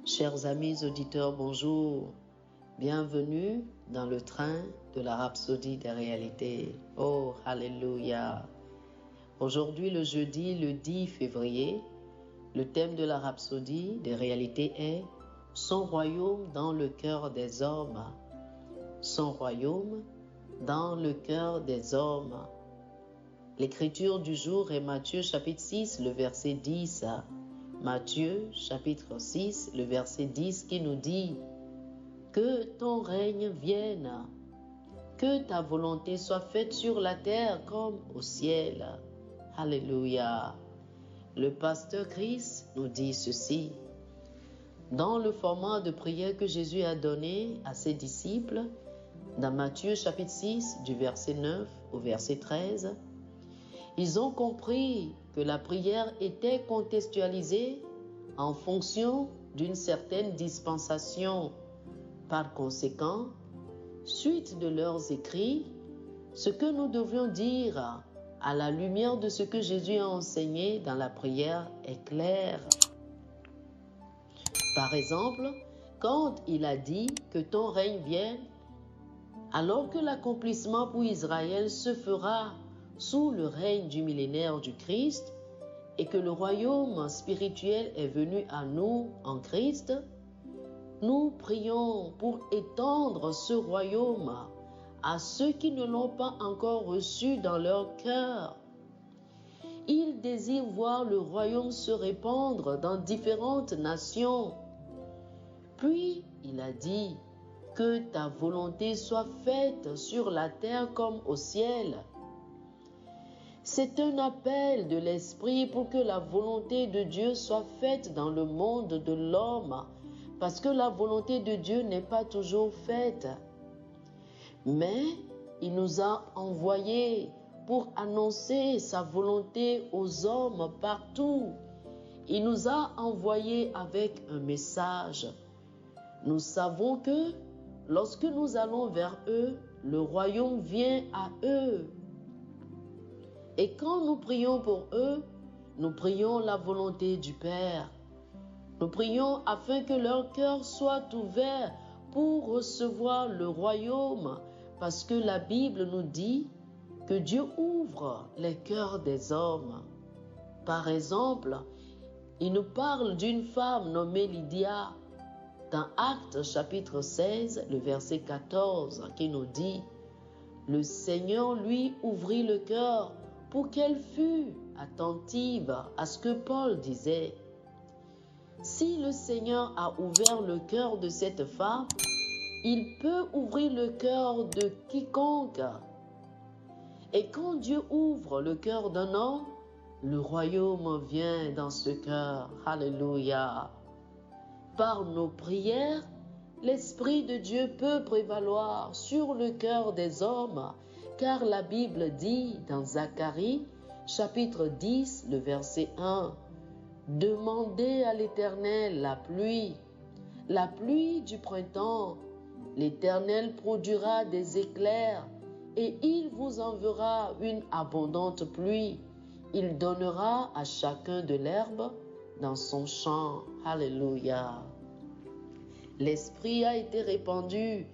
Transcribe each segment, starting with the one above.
Chers amis auditeurs, bonjour. Bienvenue dans le train de la rhapsodie des réalités. Oh, alléluia. Aujourd'hui, le jeudi, le 10 février, le thème de la rhapsodie des réalités est « Son royaume dans le cœur des hommes ». Son royaume dans le cœur des hommes. L'écriture du jour est Matthieu chapitre 6, le verset 10. Matthieu chapitre 6, le verset 10 qui nous dit « Que ton règne vienne, que ta volonté soit faite sur la terre comme au ciel. » Alléluia. Le pasteur Chris nous dit ceci. Dans le format de prière que Jésus a donné à ses disciples, dans Matthieu chapitre 6, du verset 9 au verset 13, ils ont compris que la prière était contextualisée en fonction d'une certaine dispensation. Par conséquent, suite de leurs écrits, ce que nous devions dire à la lumière de ce que Jésus a enseigné dans la prière est clair. Par exemple, quand il a dit que ton règne vienne, alors que l'accomplissement pour Israël se fera sous le règne du millénaire du Christ et que le royaume spirituel est venu à nous en Christ, nous prions pour étendre ce royaume à ceux qui ne l'ont pas encore reçu dans leur cœur. Ils désirent voir le royaume se répandre dans différentes nations. Puis il a dit que ta volonté soit faite sur la terre comme au ciel. C'est un appel de l'Esprit pour que la volonté de Dieu soit faite dans le monde de l'homme, parce que la volonté de Dieu n'est pas toujours faite. Mais il nous a envoyés pour annoncer sa volonté aux hommes partout. Il nous a envoyés avec un message. Nous savons que lorsque nous allons vers eux, le royaume vient à eux. Et quand nous prions pour eux, nous prions la volonté du Père. Nous prions afin que leur cœur soit ouvert pour recevoir le royaume, parce que la Bible nous dit que Dieu ouvre les cœurs des hommes. Par exemple, il nous parle d'une femme nommée Lydia, dans Actes chapitre 16, le verset 14, qui nous dit « Le Seigneur lui ouvrit le cœur pour qu'elle fût attentive à ce que Paul disait. » Si le Seigneur a ouvert le cœur de cette femme, il peut ouvrir le cœur de quiconque. Et quand Dieu ouvre le cœur d'un homme, le royaume vient dans ce cœur. Alléluia. Par nos prières, l'Esprit de Dieu peut prévaloir sur le cœur des hommes, car la Bible dit dans Zacharie, chapitre 10, le verset 1, « Demandez à l'Éternel la pluie du printemps. L'Éternel produira des éclairs, et il vous enverra une abondante pluie. Il donnera à chacun de l'herbe dans son champ. » Alléluia. L'Esprit a été répandu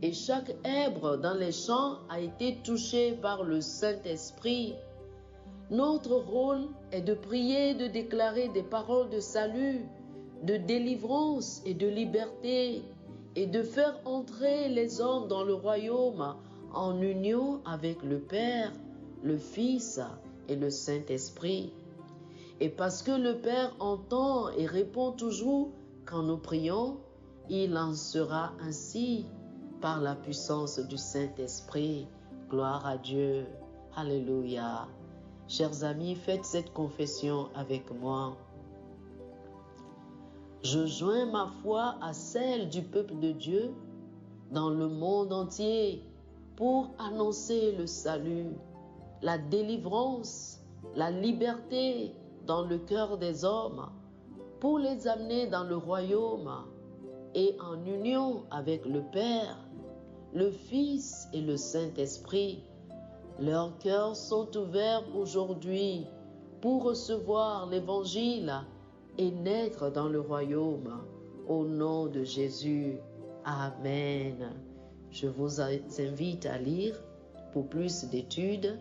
et chaque herbe dans les champs a été touchée par le Saint-Esprit. Notre rôle est de prier, de déclarer des paroles de salut, de délivrance et de liberté, et de faire entrer les hommes dans le royaume en union avec le Père, le Fils et le Saint-Esprit. Et parce que le Père entend et répond toujours quand nous prions, il en sera ainsi par la puissance du Saint-Esprit. Gloire à Dieu. Alléluia. Chers amis, faites cette confession avec moi. Je joins ma foi à celle du peuple de Dieu dans le monde entier pour annoncer le salut, la délivrance, la liberté dans le cœur des hommes, pour les amener dans le royaume et en union avec le Père, le Fils et le Saint-Esprit. Leurs cœurs sont ouverts aujourd'hui pour recevoir l'Évangile et naître dans le royaume. Au nom de Jésus, Amen. Je vous invite à lire, pour plus d'études,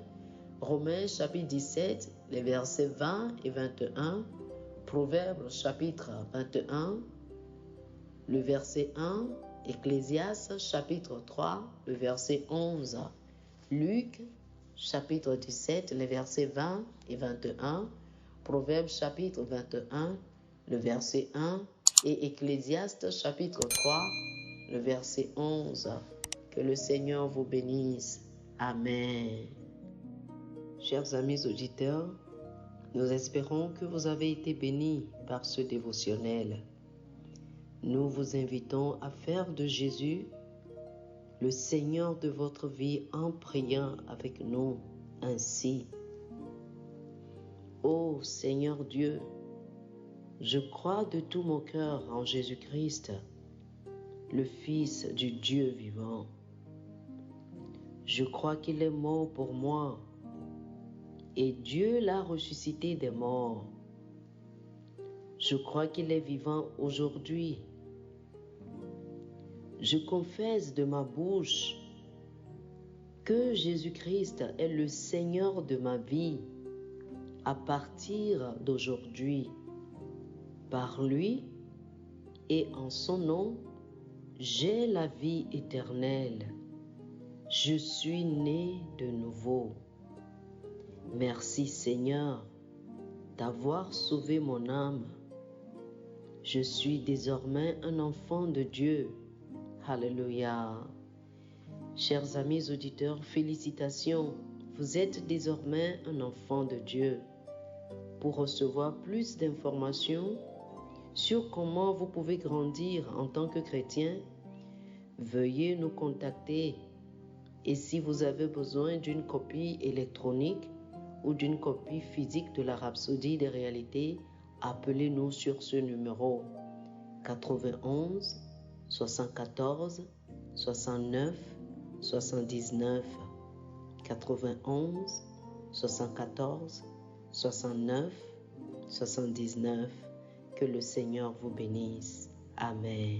Romains chapitre 17, les versets 20 et 21, Proverbes chapitre 21, le verset 1, Ecclésiaste chapitre 3, le verset 11, Luc chapitre 17, les versets 20 et 21, Proverbes chapitre 21, le verset 1, et Ecclésiaste chapitre 3, le verset 11. Que le Seigneur vous bénisse. Amen. Chers amis auditeurs, nous espérons que vous avez été bénis par ce dévotionnel. Nous vous invitons à faire de Jésus le Seigneur de votre vie en priant avec nous ainsi. Ô Seigneur Dieu, je crois de tout mon cœur en Jésus-Christ, le Fils du Dieu vivant. Je crois qu'il est mort pour moi et Dieu l'a ressuscité des morts. Je crois qu'il est vivant aujourd'hui. Je confesse de ma bouche que Jésus-Christ est le Seigneur de ma vie à partir d'aujourd'hui. Par lui et en son nom, j'ai la vie éternelle. Je suis né de nouveau. Merci Seigneur d'avoir sauvé mon âme. Je suis désormais un enfant de Dieu. Alléluia. Chers amis auditeurs, félicitations. Vous êtes désormais un enfant de Dieu. Pour recevoir plus d'informations sur comment vous pouvez grandir en tant que chrétien, veuillez nous contacter. Et si vous avez besoin d'une copie électronique ou d'une copie physique de la Rhapsodie des réalités, appelez-nous sur ce numéro 91 74 69 79 91 74 69 79. Que le Seigneur vous bénisse. Amen.